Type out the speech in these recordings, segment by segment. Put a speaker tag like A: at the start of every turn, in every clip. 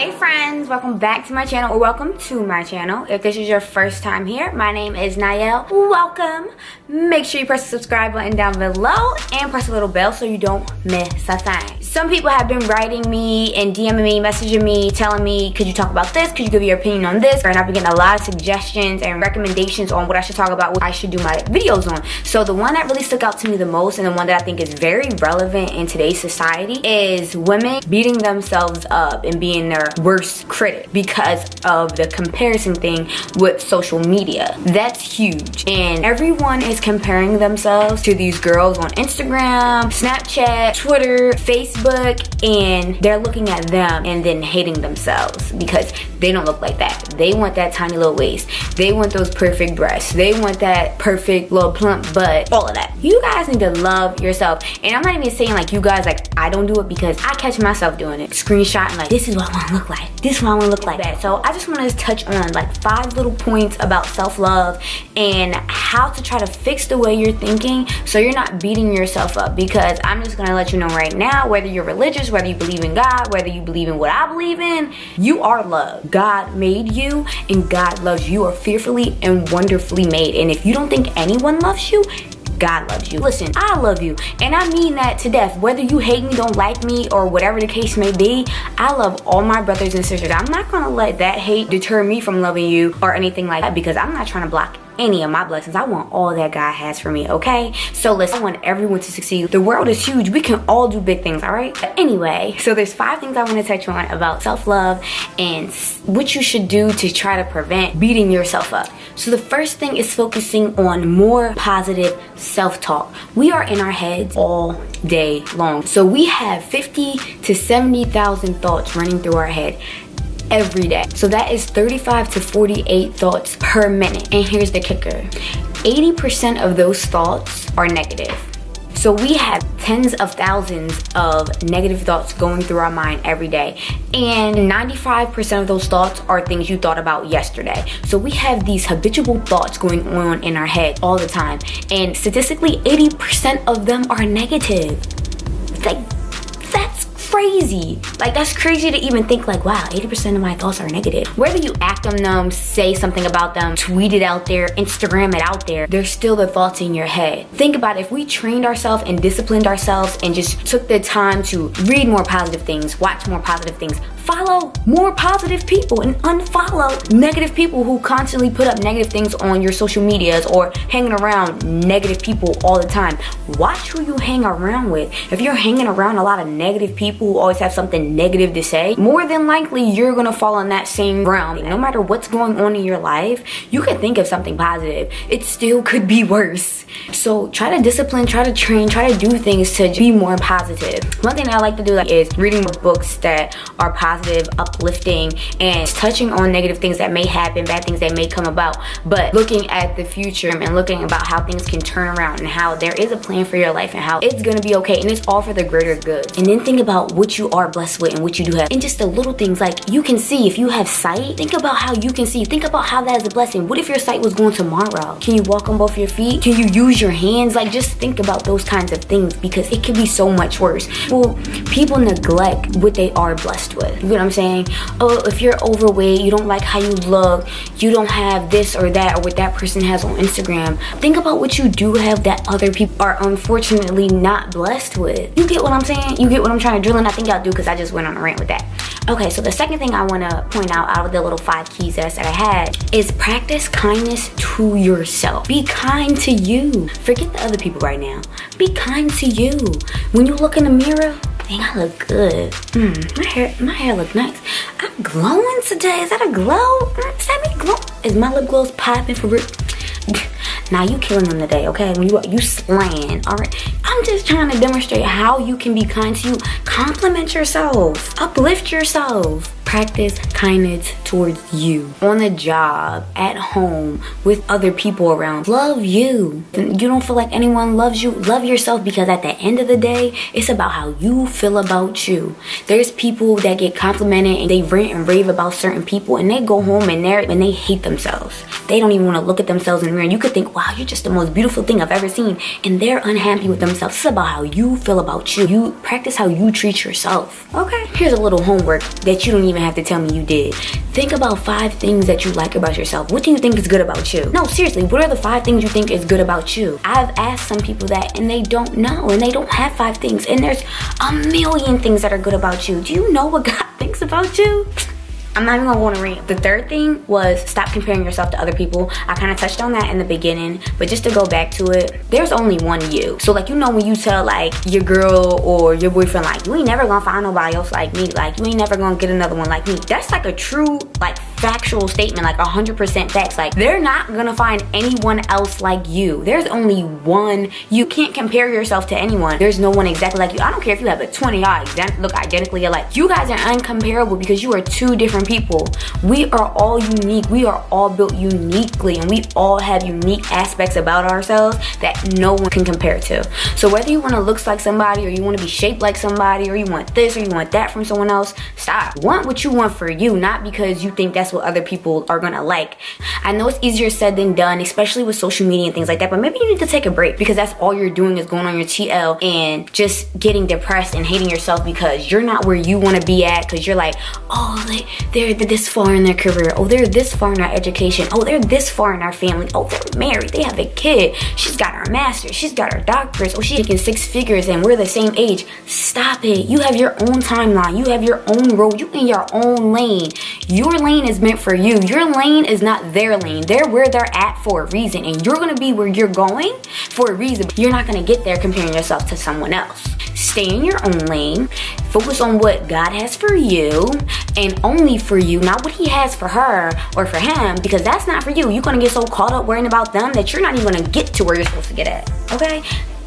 A: Hey friends, welcome back to my channel, or welcome to my channel. If this is your first time here, my name is Niall. Welcome. Make sure you press the subscribe button down below and press the little bell so you don't miss a thing. Some people have been writing me and DMing me, messaging me, telling me, could you talk about this? Could you give your opinion on this? And I've been getting a lot of suggestions and recommendations on what I should talk about, what I should do my videos on. So the one that really stuck out to me the most, and the one that I think is very relevant in today's society, is women beating themselves up and being their worst critic because of the comparison thing with social media. That's huge. And everyone is comparing themselves to these girls on Instagram, Snapchat, Twitter, Facebook, and they're looking at them and then hating themselves because they don't look like that. They want that tiny little waist. They want those perfect breasts. They want that perfect little plump butt. All of that. You guys need to love yourself. And I'm not even saying like you guys, like I don't do it, because I catch myself doing it. Screenshotting like, this is what I want to look like. This is what I want to look like. That. So I just want to touch on like 5 little points about self-love and how to try to fix the way you're thinking so you're not beating yourself up. Because I'm just going to let you know right now, whether you're religious, whether you believe in God, whether you believe in what I believe in, you are loved. God made you and God loves you. You are fearfully and wonderfully made. And if you don't think anyone loves you, God loves you. Listen, I love you, and I mean that to death. Whether you hate me, don't like me, or whatever the case may be, I love all my brothers and sisters. I'm not gonna let that hate deter me from loving you or anything like that, because I'm not trying to block any of my blessings. I want all that God has for me, okay? So listen, I want everyone to succeed. The world is huge. We can all do big things, all right? But anyway, so there's 5 things I want to touch on about self-love and what you should do to try to prevent beating yourself up. So the first thing is focusing on more positive self-talk. We are in our heads all day long. So we have 50 to 70,000 thoughts running through our head every day. So that is 35 to 48 thoughts per minute. And here's the kicker. 80% of those thoughts are negative. So we have tens of thousands of negative thoughts going through our mind every day. And 95% of those thoughts are things you thought about yesterday. So we have these habitual thoughts going on in our head all the time. And statistically, 80% of them are negative. Like, that's crazy. Like, that's crazy to even think like, wow, 80% of my thoughts are negative. Whether you act on them, say something about them, tweet it out there, Instagram it out there, there's still the thoughts in your head. Think about it. If we trained ourselves and disciplined ourselves and just took the time to read more positive things, watch more positive things, follow more positive people and unfollow negative people who constantly put up negative things on your social medias or hanging around negative people all the time. Watch who you hang around with. If you're hanging around a lot of negative people who always have something negative to say, more than likely you're gonna fall in that same realm. No matter what's going on in your life, you can think of something positive. It still could be worse. So try to discipline, try to train, try to do things to be more positive. One thing that I like to do is reading books that are positive, uplifting, and touching on negative things that may happen, bad things that may come about, but looking at the future and looking about how things can turn around and how there is a plan for your life and how it's gonna be okay and it's all for the greater good. And then think about what you are blessed with and what you do have. And just the little things, like you can see. If you have sight, think about how you can see. Think about how that is a blessing. What if your sight was gone tomorrow? Can you walk on both your feet? Can you use your hands? Like, just think about those kinds of things, because it could be so much worse. Well, people neglect what they are blessed with. You know what I'm saying? Oh, if you're overweight, you don't like how you look, you don't have this or that or what that person has on Instagram. Think about what you do have that other people are unfortunately not blessed with. You get what I'm saying? You get what I'm trying to drill in? I think y'all do, because I just went on a rant with that. Okay, so the second thing I want to point out of the little 5 keys that I said I had is practice kindness to yourself. Be kind to you. Forget the other people right now. Be kind to you. When you look in the mirror, dang, I look good. My hair look nice. I'm glowing today. Is that a glow? Is that me glow? Is my lip glows popping for real? Now you killing them today, okay? When you slaying, all right? I'm just trying to demonstrate how you can be kind to you. Compliment yourself. Uplift yourself. Practice kindness towards you. On the job, at home, with other people around. Love you. You don't feel like anyone loves you, love yourself, because at the end of the day, it's about how you feel about you. There's people that get complimented and they rant and rave about certain people, and they go home and they hate themselves. They don't even want to look at themselves in the mirror. And you could think, wow, you're just the most beautiful thing I've ever seen. And they're unhappy with themselves. It's about how you feel about you. You practice how you treat yourself. Okay? Here's a little homework that you don't even even have to tell me you did. Think about 5 things that you like about yourself. What do you think is good about you? No, seriously, what are the 5 things you think is good about you? I've asked some people that and they don't know, and they don't have 5 things. And there's a million things that are good about you. Do you know what God thinks about you? I'm not even gonna go on a rant. The 3rd thing was stop comparing yourself to other people. I kind of touched on that in the beginning, but just to go back to it, there's only one you. So like, you know, when you tell like your girl or your boyfriend like, you ain't never gonna find nobody else like me, like you ain't never gonna get another one like me, that's like a true like factual statement, like 100% facts. Like they're not gonna find anyone else like you. There's only one. You can't compare yourself to anyone. There's no one exactly like you. I don't care if you have a 20 eyes look identically alike. You guys are uncomparable because you are 2 different people. We are all unique. We are all built uniquely, and we all have unique aspects about ourselves that no one can compare to. So whether you want to look like somebody, or you want to be shaped like somebody, or you want this or you want that from someone else, stop. Want what you want for you, not because you think that's what other people are gonna like. I know it's easier said than done, especially with social media and things like that, but maybe you need to take a break, because that's all you're doing is going on your TL and just getting depressed and hating yourself because you're not where you want to be at, because you're like, oh, they're this far in their career, oh, they're this far in our education, oh, they're this far in our family, oh, they're married, they have a kid, she's got her master's, she's got her doctorates, oh, she's making 6 figures and we're the same age. Stop it. You have your own timeline. You have your own road. You in your own lane. Your lane is meant for you. Your lane is not their lane. They're where they're at for a reason, and you're gonna be where you're going for a reason. You're not gonna get there comparing yourself to someone else. Stay in your own lane. Focus on what God has for you, and only for you, not what he has for her or for him, because that's not for you. You're gonna get so caught up worrying about them that you're not even gonna get to where you're supposed to get at, okay?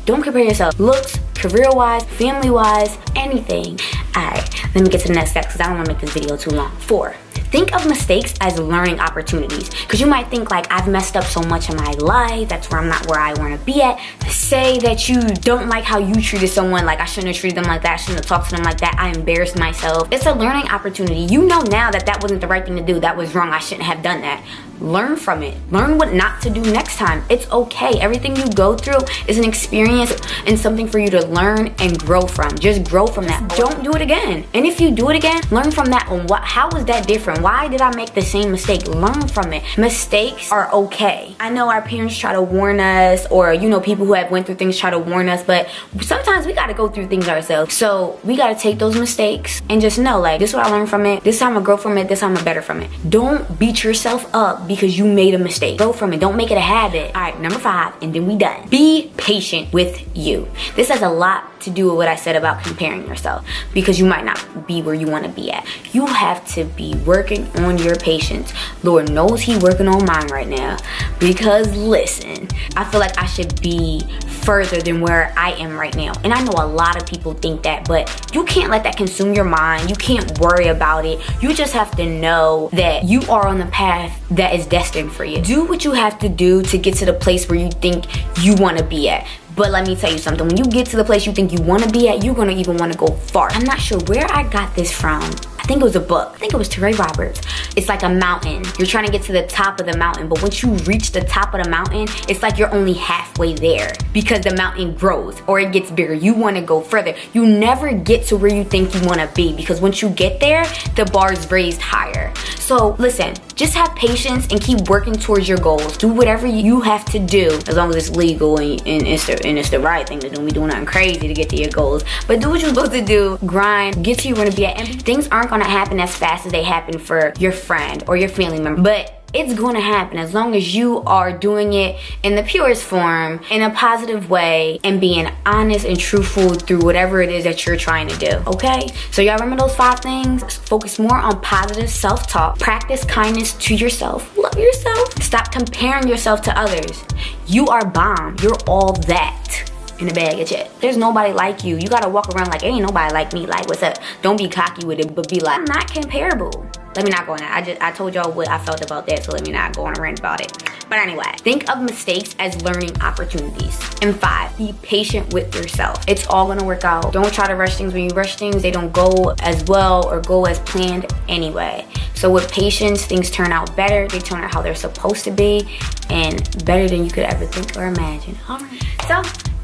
A: Don't compare yourself. Looks, career-wise, family-wise, anything. All right, let me get to the next step because I don't want to make this video too long. 4, think of mistakes as learning opportunities, because you might think like, I've messed up so much in my life, that's where I'm not where I want to be at. Say that you don't like how you treated someone, like I shouldn't have treated them like that, I shouldn't have talked to them like that, I embarrassed myself. It's a learning opportunity. You know now that that wasn't the right thing to do, that was wrong, I shouldn't have done that. Learn from it. Learn what not to do next time. It's okay. Everything you go through is an experience and something for you to learn and grow from. Just grow from that. Don't do it again. And if you do it again, learn from that one. How was that different? Why did I make the same mistake? Learn from it. Mistakes are okay. I know our parents try to warn us, or you know, people who have went through things try to warn us, but sometimes we gotta go through things ourselves. So we gotta take those mistakes and just know, like, this is what I learned from it. This time I grow from it. This time I'm better from it. Don't beat yourself up because you made a mistake. Grow from it. Don't make it a habit. All right, number 5, and then we done. Be patient with you. This has a lot to do with what I said about comparing yourself, because you might not be where you want to be at. You have to be working on your patience. Lord knows he working on mine right now, because listen, I feel like I should be further than where I am right now. And I know a lot of people think that, but you can't let that consume your mind. You can't worry about it. You just have to know that you are on the path that is destined for you. Do what you have to do to get to the place where you think you want to be at. But let me tell you something, when you get to the place you think you want to be at, you're going to even want to go far. I'm not sure where I got this from. I think it was a book. I think it was Terry Roberts. It's like a mountain. You're trying to get to the top of the mountain, but once you reach the top of the mountain, it's like you're only halfway there, because the mountain grows or it gets bigger. You want to go further. You never get to where you think you want to be, because once you get there, the bar is raised higher. So listen, just have patience and keep working towards your goals. Do whatever you have to do, as long as it's legal and it's the right thing to do. Don't be doing nothing crazy to get to your goals, but do what you're supposed to do. Grind, get to where you want to be at. And things aren't going to happen as fast as they happen for your friend or your family member, but it's going to happen as long as you are doing it in the purest form, in a positive way, and being honest and truthful through whatever it is that you're trying to do, okay? So y'all remember those 5 things? Focus more on positive self-talk. Practice kindness to yourself. Love yourself. Stop comparing yourself to others. You are bomb. You're all that in a bag of chips. There's nobody like you. You gotta walk around like, ain't nobody like me. Like, what's up? Don't be cocky with it, but be like, I'm not comparable. Let me not go on that. I told y'all what I felt about that, so let me not go on a rant about it. But anyway, think of mistakes as learning opportunities. And 5, be patient with yourself. It's all gonna work out. Don't try to rush things. When you rush things, they don't go as well or go as planned anyway. So with patience, things turn out better. They turn out how they're supposed to be, and better than you could ever think or imagine. All right. So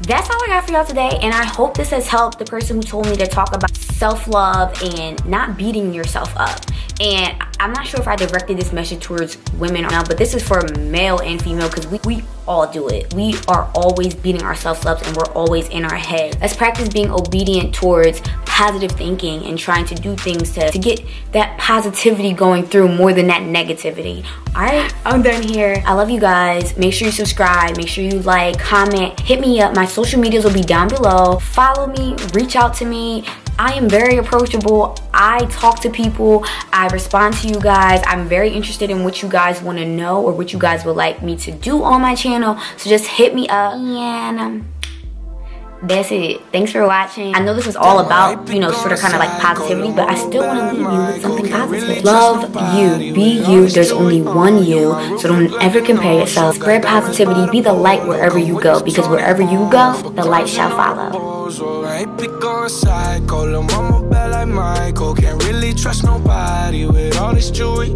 A: that's all I got for y'all today, and I hope this has helped the person who told me to talk about self-love and not beating yourself up. And I'm not sure if I directed this message towards women or not, but this is for male and female, because we all do it. We are always beating ourselves up and we're always in our head. Let's practice being obedient towards positive thinking and trying to do things to get that positivity going through more than that negativity. All right, I'm done here. I love you guys. Make sure you subscribe. Make sure you like, comment, hit me up. My social medias will be down below. Follow me, reach out to me. I am very approachable. I talk to people. I respond to you guys. I'm very interested in what you guys want to know or what you guys would like me to do on my channel. So just hit me up. And that's it. Thanks for watching. I know this is all about, you know, sort of kind of like positivity, but I still want to leave you with something positive. Love you. Be you. There's only one you. So don't ever compare yourself. Spread positivity. Be the light wherever you go, because wherever you go, the light shall follow. Psycho, little mama bad like Michael. Can't really trust nobody with all this jewelry.